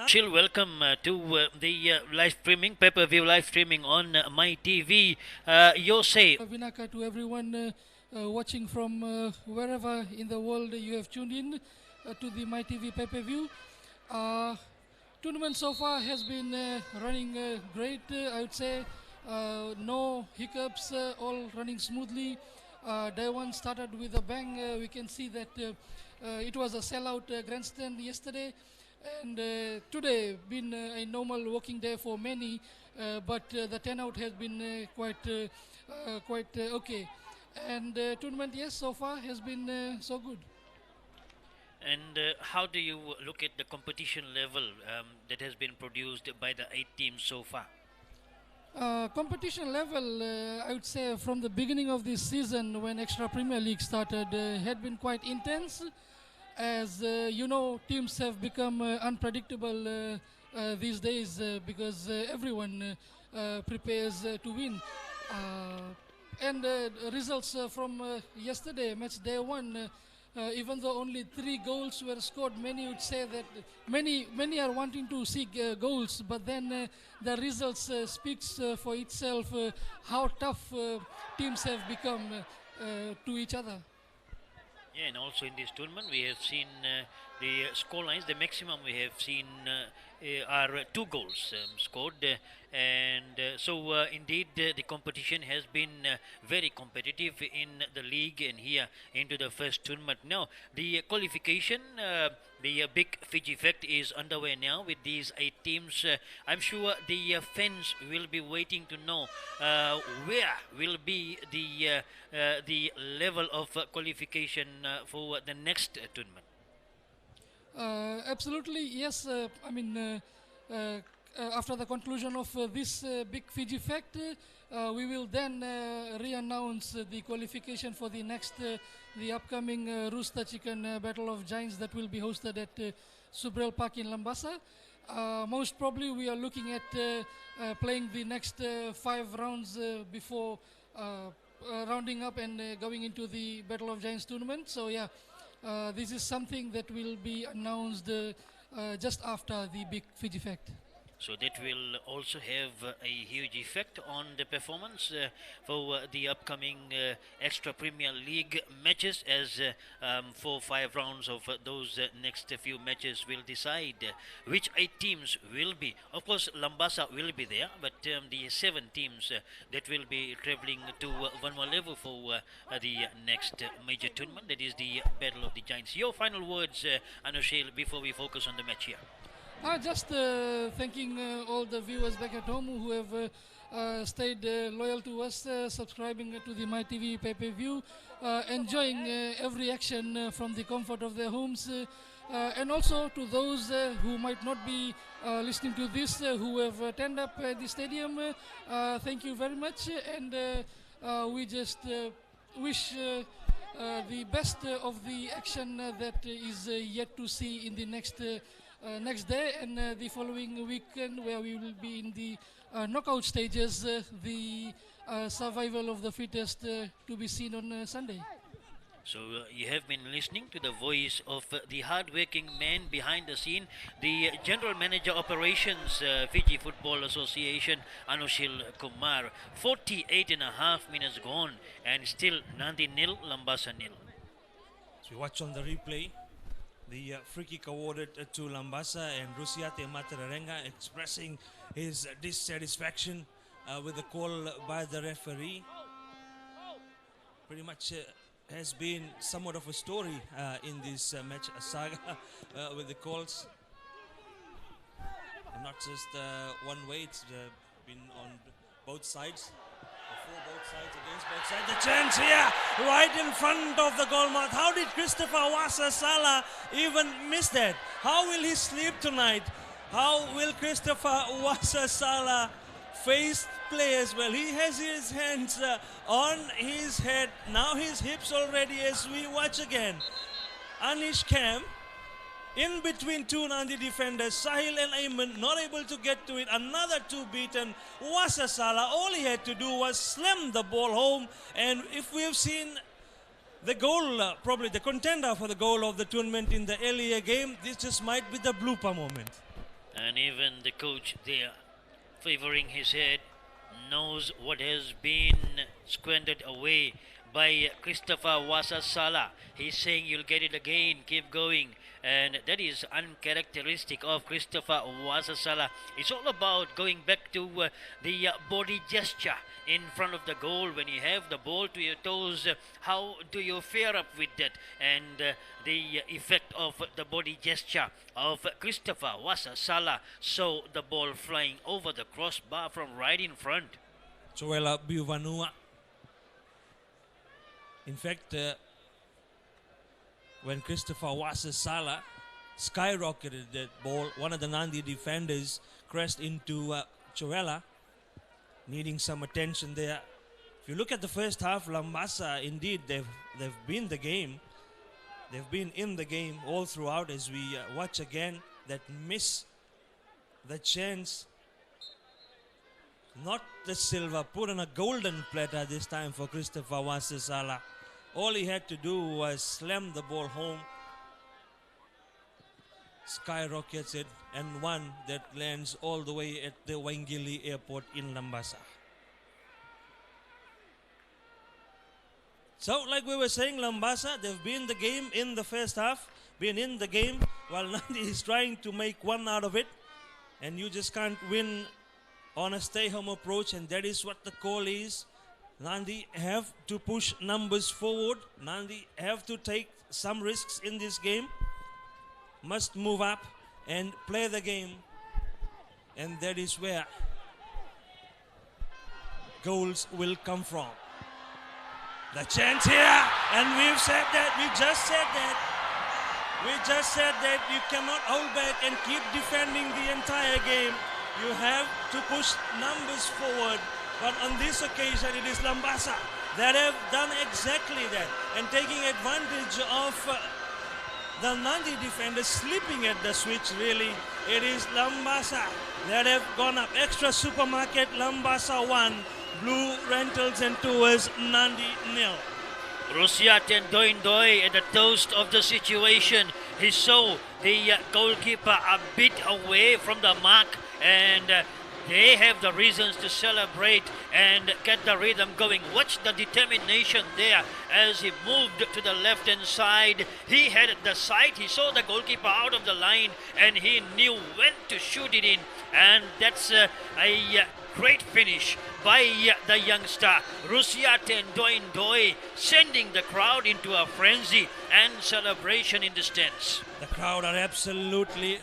Chill, welcome to the live streaming, pay-per-view live streaming on my TV. Your say. Vinaka, to everyone watching from wherever in the world you have tuned in to the My TV pay-per-view. Tournament so far has been running great. I would say no hiccups, all running smoothly. Day one started with a bang. We can see that it was a sellout grandstand yesterday, and today been a normal working day for many, but the turnout has been quite okay. And tournament, yes, so far has been so good. And how do you look at the competition level that has been produced by the 8 teams so far? Competition level, I would say, from the beginning of this season when Extra Premier League started, had been quite intense. As you know, teams have become unpredictable these days because everyone prepares to win. And results from yesterday, match day one, even though only 3 goals were scored, many would say that many are wanting to seek goals, but then the results speaks for itself how tough teams have become to each other. Yeah, and also in this tournament, we have seen the score lines. The maximum we have seen are 2 goals scored, so indeed the competition has been very competitive in the league and here into the first tournament. Now the qualification, the big Fiji Fact is underway now with these 8 teams. I'm sure the fans will be waiting to know where will be the level of qualification for the next tournament. Absolutely, yes. I mean, after the conclusion of this big Fiji Fact, we will then re-announce the qualification for the next, the upcoming Rooster Chicken Battle of Giants that will be hosted at Subrel Park in Lambasa. Most probably, we are looking at playing the next 5 rounds before rounding up and going into the Battle of Giants tournament. So yeah, this is something that will be announced just after the big Fiji Fact. So that will also have a huge effect on the performance for the upcoming extra Premier League matches, as 4 5 rounds of those next few matches will decide which 8 teams will be. Of course, Lambasa will be there, but the 7 teams that will be traveling to one more level for the next major tournament, that is the Battle of the Giants. Your final words, Anushil, before we focus on the match here. Just thanking all the viewers back at home who have stayed loyal to us, subscribing to the My TV pay-per-view, enjoying every action from the comfort of their homes, and also to those who might not be listening to this, who have turned up at the stadium. Thank you very much, and we just wish the best of the action that is yet to see in the next day and the following weekend, where we will be in the knockout stages, the survival of the fittest to be seen on Sunday. So you have been listening to the voice of the hard-working man behind the scene, the General Manager Operations, Fiji Football Association, Anushil Kumar. 48.5 minutes gone and still Nadi nil, Lambasa nil. So we watch on the replay. The free kick awarded to Lambasa, and Rusiate Matararenga expressing his dissatisfaction with the call by the referee. Pretty much has been somewhat of a story in this match saga with the calls. And not just one way, it's been on both sides. For both sides, against both sides. The chance here, right in front of the goal mouth. How did Christopher Wasa-Sala even miss that? How will he sleep tonight? How will Christopher Wasa-Sala face play as well? He has his hands on his head, now his hips already as we watch again. Anish Kam in between 2 Nandi defenders, Sahil and Ayman not able to get to it. Another 2 beaten. Wasa-Sala, all he had to do was slam the ball home. And if we have seen the goal, probably the contender for the goal of the tournament in the earlier game, this just might be the blooper moment. And even the coach there, favoring his head, knows what has been squandered away by Christopher Wasasala. He's saying you'll get it again, keep going. And that is uncharacteristic of Christopher Wasasala. It's all about going back to the body gesture in front of the goal. When you have the ball to your toes, how do you fare up with that? And the effect of the body gesture of Christopher Wasasala saw the ball flying over the crossbar from right in front. Joella Bivanua. In fact, when Christopher Wasasala skyrocketed that ball, one of the Nadi defenders crashed into Joella, needing some attention there. If you look at the first half, Labasa, indeed, they've been the game. They've been in the game all throughout. As we watch again that miss, the chance, not the silver, put on a golden platter this time for Christopher Wasasala. All he had to do was slam the ball home, skyrockets it, and one that lands all the way at the Wangili airport in Labasa. So, like we were saying, Labasa, they've been the game in the first half, been in the game, while Nadi is trying to make one out of it, and you just can't win on a stay-home approach, and that is what the call is. Nadi have to push numbers forward. Nadi have to take some risks in this game. Must move up and play the game. And that is where goals will come from. The chance here, and we've said that, we just said that you cannot hold back and keep defending the entire game. You have to push numbers forward. But on this occasion, it is Labasa that have done exactly that and taking advantage of the Nadi defenders slipping at the switch, really. It is Labasa that have gone up. Extra Supermarket, Labasa 1, Blue Rentals and Tours, Nadi 0. Rusiat and Doindoi at the toast of the situation. He saw the goalkeeper a bit away from the mark, and they have the reasons to celebrate and get the rhythm going. Watch the determination there as he moved to the left-hand side. He had the sight. He saw the goalkeeper out of the line, and he knew when to shoot it in. And that's a great finish by the youngster Rusiate Ndoindoi, sending the crowd into a frenzy and celebration in the stands. The crowd are absolutely